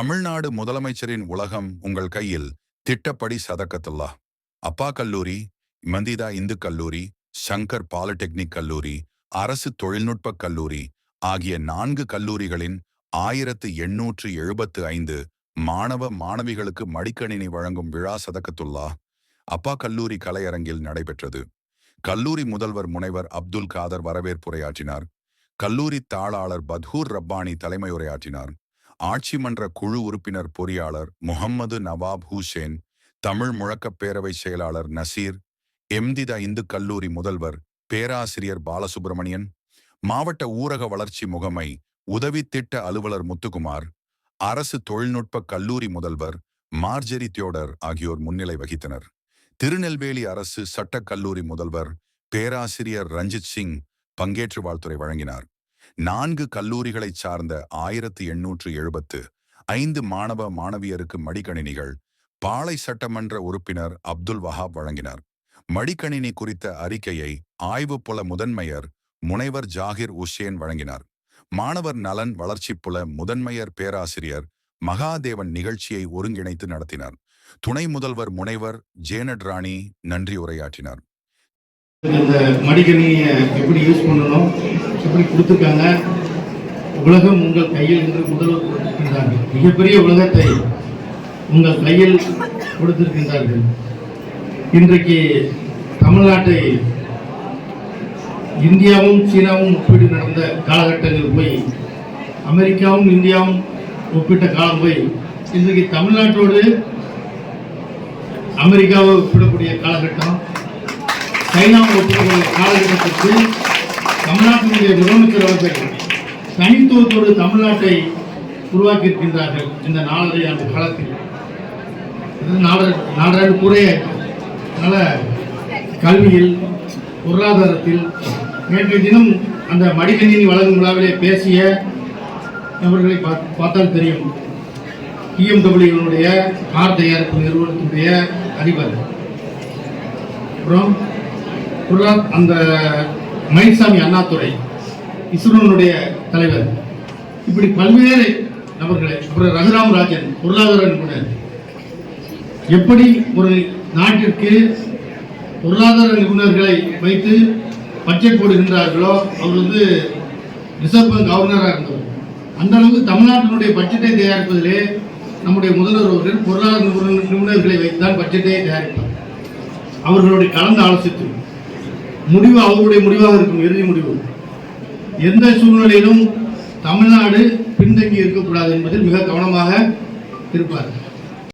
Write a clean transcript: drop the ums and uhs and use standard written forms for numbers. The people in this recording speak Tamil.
தமிழ்நாடு முதலமைச்சரின் உலகம் உங்கள் கையில் திட்டப்படி சதக்கத்துல்லா அப்பா கல்லூரி, மந்திதா இந்து கல்லூரி, சங்கர் பாலிடெக்னிக் கல்லூரி, அரசு தொழில்நுட்ப கல்லூரி ஆகிய 4 கல்லூரிகளின் 1875 மாணவ மாணவிகளுக்கு மடிக்கணினி வழங்கும் விழா சதக்கத்துல்லா அப்பா கல்லூரி கலையரங்கில் நடைபெற்றது. கல்லூரி முதல்வர் முனைவர் அப்துல் காதர் வரவேற்புரையாற்றினார். கல்லூரி தாளாளர் பத்ஹூர் ரப்பானி தலைமையுரையாற்றினார். ஆட்சி மன்ற குழு உறுப்பினர் பொறியாளர் முகம்மது நவாப் ஹூசேன், தமிழ் முழக்கப் பேரவை செயலாளர் நசீர், எம்திதா இந்து கல்லூரி முதல்வர் பேராசிரியர் பாலசுப்பிரமணியன், மாவட்ட ஊரக வளர்ச்சி முகமை உதவி திட்ட அலுவலர் முத்துக்குமார், அரசு தொழில்நுட்ப கல்லூரி முதல்வர் மார்ஜெரி தியோடர் ஆகியோர் முன்னிலை வகித்தனர். திருநெல்வேலி அரசு சட்டக் கல்லூரி முதல்வர் பேராசிரியர் ரஞ்சித் சிங் பங்கேற்று வாழ்த்துரை வழங்கினார். 4 கல்லூரிகளைச் சார்ந்த 1875 மாணவ மாணவியருக்கு மடிக்கணினிகள் பாளை சட்டமன்ற உறுப்பினர் அப்துல் வஹாப் வழங்கினார். மடிக்கணினி குறித்த அறிக்கையை ஆய்வுப்புல முதன்மையர் முனைவர் ஜாகிர் உஷேன் வழங்கினார். மாணவர் நலன் வளர்ச்சிப்புல முதன்மையர் பேராசிரியர் மகாதேவன் நிகழ்ச்சியை ஒருங்கிணைத்து நடத்தினார். துணை முதல்வர் முனைவர் ஜேனட் ராணி நன்றி உரையாற்றினார். இந்த மடிக்கணினியை எப்படி யூஸ் பண்ணணும், எப்படி கொடுத்துருக்காங்க, உலகம் உங்கள் கையில் என்று முதல்வர் கொடுத்திருக்கின்றார்கள். மிகப்பெரிய உலகத்தை உங்கள் கையில் கொடுத்திருக்கின்றார்கள். இன்றைக்கு தமிழ்நாட்டை இந்தியாவும் சீனாவும் ஒப்பீடு நடந்த காலகட்டங்கள் போய், அமெரிக்காவும் இந்தியாவும் ஒப்பிட்ட காலம் போய், இன்றைக்கு தமிழ்நாட்டோடு அமெரிக்காவை ஒப்பிடக்கூடிய காலகட்டம், சைனாவை ஒப்பிடக்கூடிய காலகட்டத்திற்கு தமிழ்நாட்டினுடைய முதலமைச்சர் அவர்கள் தனித்துவத்தோடு தமிழ்நாட்டை உருவாக்கியிருக்கின்றார்கள். இந்த 4.5 ஆண்டு காலத்தில் நாடாண்டு கூறைய அதனால் கல்வியில், பொருளாதாரத்தில் நேற்றைய தினம் அந்த மடிக்கணினி வழங்கும் விழாவிலே பேசிய நபர்களை பார்த்தால் தெரியும். BMW கார் தயாரிப்பு நிறுவனத்தினுடைய அதிபர், அப்புறம் அந்த மயில்சாமி அண்ணாதுரை இஸ்ரோனுடைய தலைவர், இப்படி பல்வேறு நபர்களை, அப்புறம் ரகுராம் ராஜன் பொருளாதார நிபுணர், எப்படி ஒரு நாட்டிற்கு பொருளாதார நிபுணர்களை வைத்து பட்ஜெட் போடுகின்றார்களோ, அவர் ரிசர்வ் பேங்க் கவர்னராக இருந்தவர். அந்த அளவுக்கு தமிழ்நாட்டினுடைய பட்ஜெட்டை தயாரிப்பதிலே நம்முடைய முதல்வர் அவர்கள் பொருளாதார நிபுணர்களை வைத்துதான் பட்ஜெட்டை தயாரிப்பார். அவர்களுடைய கலந்து ஆலோசித்து முடிவு அவருடைய முடிவாக இருக்கும். இறுதி முடிவு எந்த சூழ்நிலையிலும் தமிழ்நாடு பின்தங்கி இருக்கக்கூடாது என்பதில் மிக கவனமாக இருப்பார்.